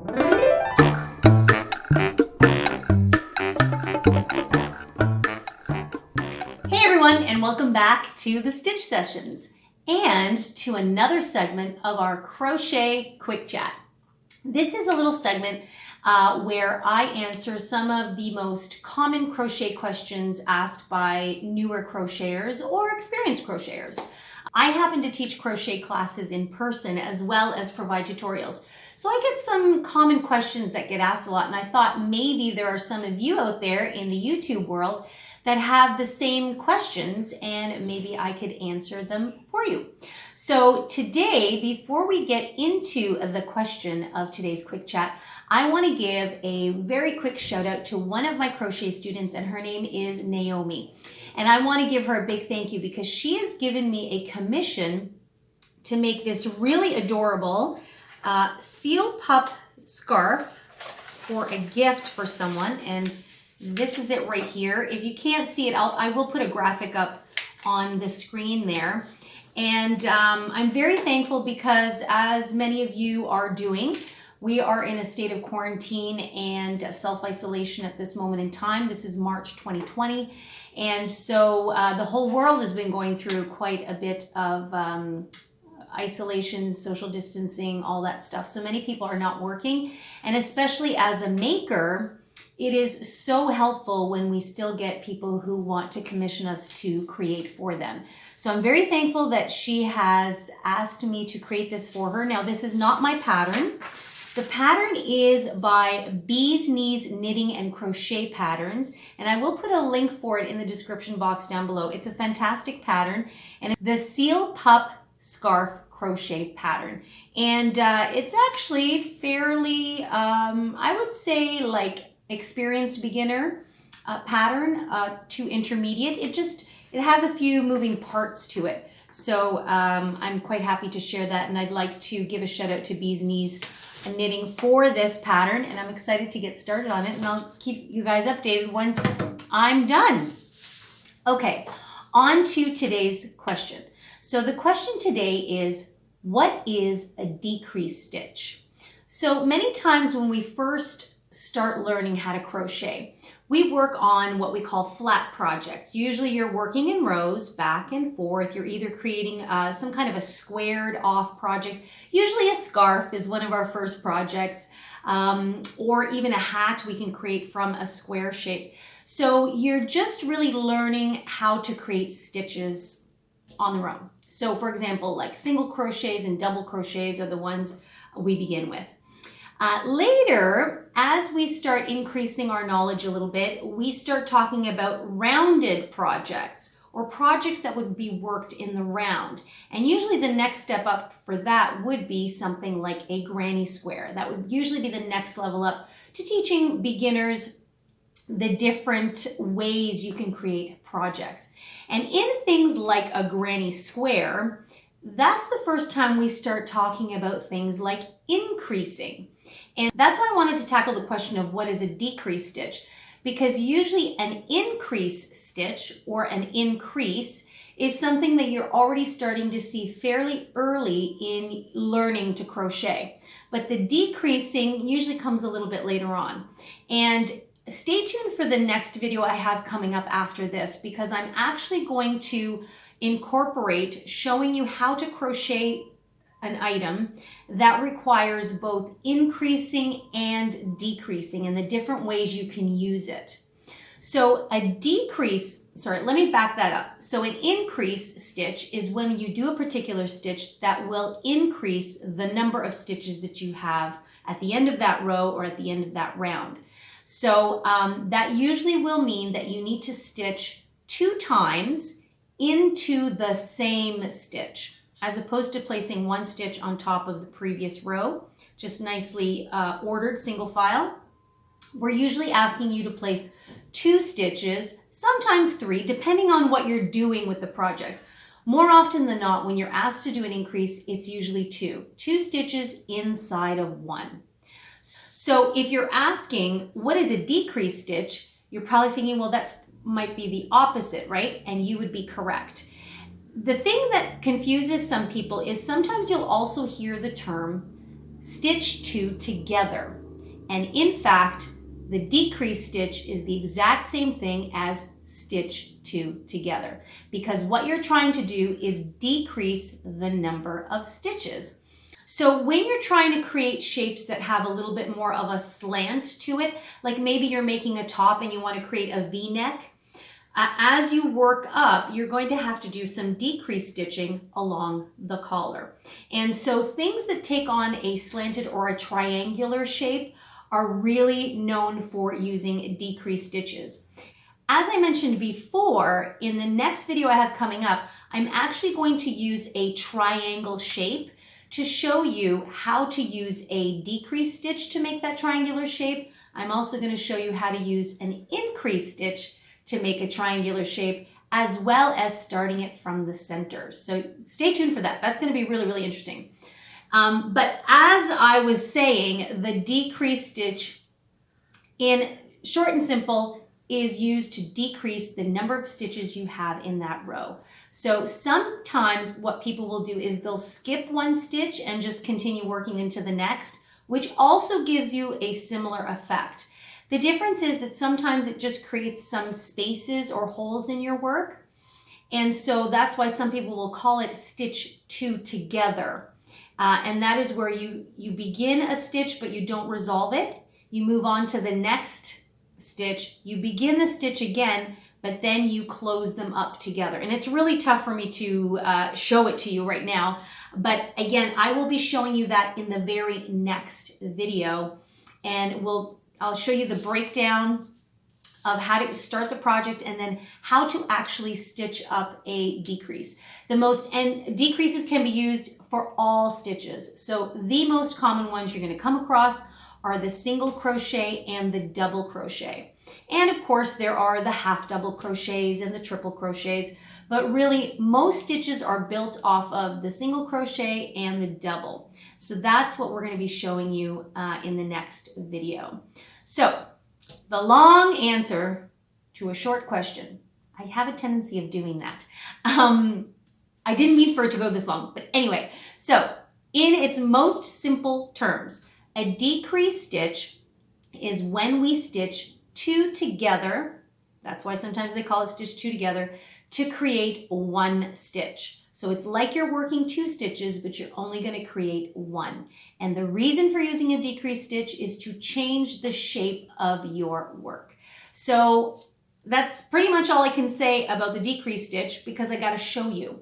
Hey everyone, and welcome back to the Stitch Sessions and to another segment of our Crochet Quick Chat. This is a little segment where I answer some of the most common crochet questions asked by newer crocheters or experienced crocheters. I happen to teach crochet classes in person as well as provide tutorials. So I get some common questions that get asked a lot, and I thought maybe there are some of you out there in the YouTube world that have the same questions and maybe I could answer them for you. So today, before we get into the question of today's quick chat, I want to give a very quick shout out to one of my crochet students, and her name is Naomi. And I want to give her a big thank you because she has given me a commission to make this really adorable seal pup scarf for a gift for someone. And this is it right here. If you can't see it, I will put a graphic up on the screen there. And I'm very thankful because, as many of you are doing, we are in a state of quarantine and self-isolation at this moment in time. This is March 2020. And so the whole world has been going through quite a bit of isolation, social distancing, all that stuff. So many people are not working. And especially as a maker, it is so helpful when we still get people who want to commission us to create for them. So I'm very thankful that she has asked me to create this for her. Now, this is not my pattern. The pattern is by BeesKnees Knitting and Crochet Patterns, and I will put a link for it in the description box down below. It's a fantastic pattern, and it's the Seal Pup Scarf Crochet Pattern. And it's actually fairly, I would say, like experienced beginner pattern to intermediate. It has a few moving parts to it. So I'm quite happy to share that, and I'd like to give a shout out to BeesKnees Knitting for this pattern, and I'm excited to get started on it, and I'll keep you guys updated once I'm done. Okay, on to today's question. So the question today is, what is a decrease stitch? So many times when we first start learning how to crochet, we work on what we call flat projects. Usually you're working in rows back and forth. You're either creating some kind of a squared off project. Usually a scarf is one of our first projects, or even a hat we can create from a square shape. So you're just really learning how to create stitches on their own. So for example, like single crochets and double crochets are the ones we begin with. Later, as we start increasing our knowledge a little bit, we start talking about rounded projects or projects that would be worked in the round. And usually the next step up for that would be something like a granny square. That would usually be the next level up to teaching beginners the different ways you can create projects. And in things like a granny square, that's the first time we start talking about things like increasing. And that's why I wanted to tackle the question of what is a decrease stitch, because usually an increase stitch or an increase is something that you're already starting to see fairly early in learning to crochet. But the decreasing usually comes a little bit later on. And stay tuned for the next video I have coming up after this, because I'm actually going to incorporate showing you how to crochet an item that requires both increasing and decreasing and the different ways you can use it. So a decrease, sorry, let me back that up. So an increase stitch is when you do a particular stitch that will increase the number of stitches that you have at the end of that row or at the end of that round. So that usually will mean that you need to stitch 2 times into the same stitch, as opposed to placing 1 stitch on top of the previous row, just nicely ordered single file. We're usually asking you to place 2 stitches, sometimes 3, depending on what you're doing with the project. More often than not, when you're asked to do an increase, it's usually 2 stitches inside of 1. So if you're asking, what is a decrease stitch? You're probably thinking, well, that's might be the opposite, right? And you would be correct. The thing that confuses some people is sometimes you'll also hear the term stitch two together. And in fact, the decrease stitch is the exact same thing as stitch two together, because what you're trying to do is decrease the number of stitches. So when you're trying to create shapes that have a little bit more of a slant to it, like maybe you're making a top and you want to create a V-neck, as you work up, you're going to have to do some decrease stitching along the collar. And so things that take on a slanted or a triangular shape are really known for using decrease stitches. As I mentioned before, in the next video I have coming up, I'm actually going to use a triangle shape to show you how to use a decrease stitch to make that triangular shape. I'm also going to show you how to use an increase stitch to make a triangular shape, as well as starting it from the center. So stay tuned for that. That's going to be really, really interesting. But as I was saying, the decrease stitch, in short and simple, is used to decrease the number of stitches you have in that row. So sometimes what people will do is they'll skip one stitch and just continue working into the next, which also gives you a similar effect. The difference is that sometimes it just creates some spaces or holes in your work. And so that's why some people will call it stitch two together. And that is where you begin a stitch, but you don't resolve it. You move on to the next stitch, you begin the stitch again, but then you close them up together. And it's really tough for me to show it to you right now. But again, I will be showing you that in the very next video. And I'll show you the breakdown of how to start the project and then how to actually stitch up a decrease. And decreases can be used for all stitches. So the most common ones you're going to come across are the single crochet and the double crochet. And of course, there are the half double crochets and the triple crochets, but really most stitches are built off of the single crochet and the double. So that's what we're going to be showing you in the next video. So the long answer to a short question. I have a tendency of doing that. I didn't mean for it to go this long, but anyway, so in its most simple terms, a decrease stitch is when we stitch two together. That's why sometimes they call it stitch two together, to create one stitch. So it's like you're working two stitches, but you're only going to create one. And the reason for using a decrease stitch is to change the shape of your work. So that's pretty much all I can say about the decrease stitch, because I got to show you.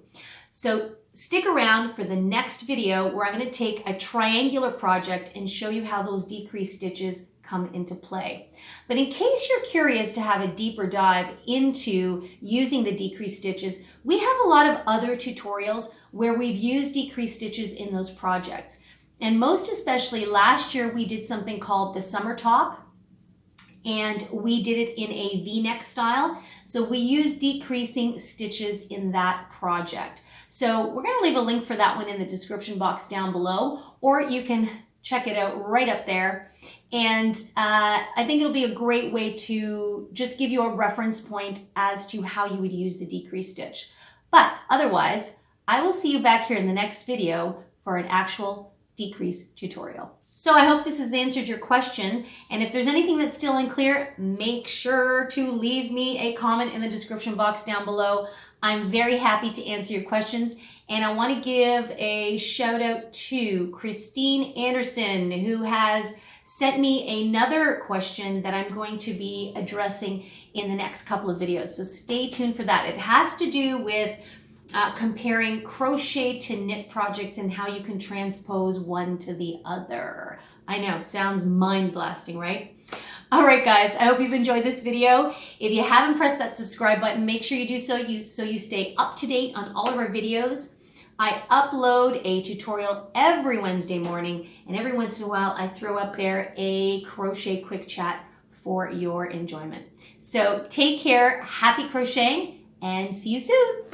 So stick around for the next video where I'm going to take a triangular project and show you how those decrease stitches come into play. But in case you're curious to have a deeper dive into using the decrease stitches, we have a lot of other tutorials where we've used decrease stitches in those projects. And most especially last year, we did something called the summer top, and we did it in a V-neck style. So we used decreasing stitches in that project. So we're going to leave a link for that one in the description box down below, or you can check it out right up there. And I think it'll be a great way to just give you a reference point as to how you would use the decrease stitch. But otherwise, I will see you back here in the next video for an actual decrease tutorial. So I hope this has answered your question. And if there's anything that's still unclear, make sure to leave me a comment in the description box down below. I'm very happy to answer your questions. And I want to give a shout out to Christine Anderson, who has sent me another question that I'm going to be addressing in the next couple of videos. So stay tuned for that. It has to do with comparing crochet to knit projects and how you can transpose one to the other. I know, sounds mind blasting, right? All right, guys, I hope you've enjoyed this video. If you haven't pressed that subscribe button, make sure you do so, so you stay up to date on all of our videos. I upload a tutorial every Wednesday morning, and every once in a while I throw up there a Crochet Quick Chat for your enjoyment. So take care, happy crocheting, and see you soon.